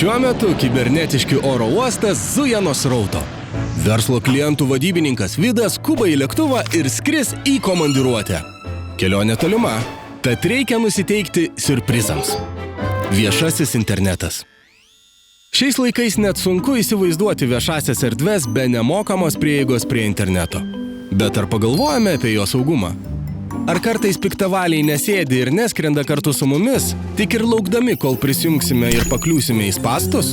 Šiuo metu kibernetiški oro uostas zuja nuo srauto. Verslo klientų vadybininkas Vidas skuba į lėktuvą ir skris į komandiruotę. Kelionė tolima, tad reikia nusiteikti siurprizams. Viešasis internetas. Šiais laikais net sunku įsivaizduoti viešasias erdves be nemokamos prieigos prie interneto. Bet ar pagalvojame apie jo saugumą? Ar kartais piktavaliai nesėdi ir neskrenda kartu su mumis, tik ir laukdami, kol prisijungsime ir pakliūsime į spastus?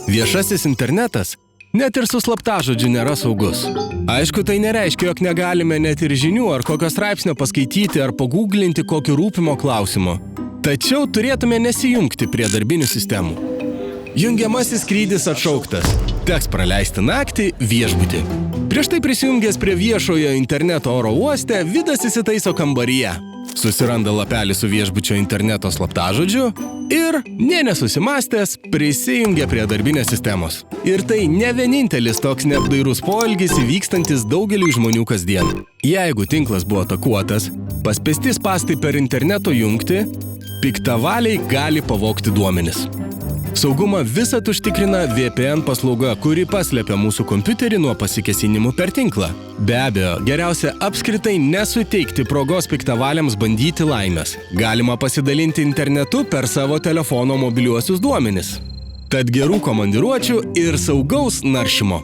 Viešasis internetas net ir su slaptažodžiu nėra saugus. Aišku, tai nereiškia, jog negalime net ir žinių ar kokio straipsnio paskaityti ar paguglinti kokį rūpimo klausimo. Tačiau turėtume nesijungti prie darbinių sistemų. Jungiamasis skrydis atšauktas. Teks praleisti naktį viešbutį. Prieš tai prisijungęs prie viešojo interneto oro uoste, Vidas įsitaiso kambaryje. Susiranda lapelį su viešbučio interneto slaptažodžiu ir, nė nesusimąstęs, prisijungia prie darbinės sistemos. Ir tai ne vienintelis toks neapdairus poelgis įvykstantis daugeliui žmonių kasdien. Jeigu tinklas buvo atakuotas, paspęsti spąstai per interneto jungtį, piktavaliai gali pavogti duomenis. Saugumą visad užtikrina VPN paslauga, kuri paslepia mūsų kompiuterį nuo pasikėsinimų per tinklą. Be abejo, geriausia apskritai nesuteikti progos piktavaliams bandyti laimės. Galima pasidalinti internetu per savo telefono mobiliuosius duomenis. Tad gerų komandiruočių ir saugaus naršymo.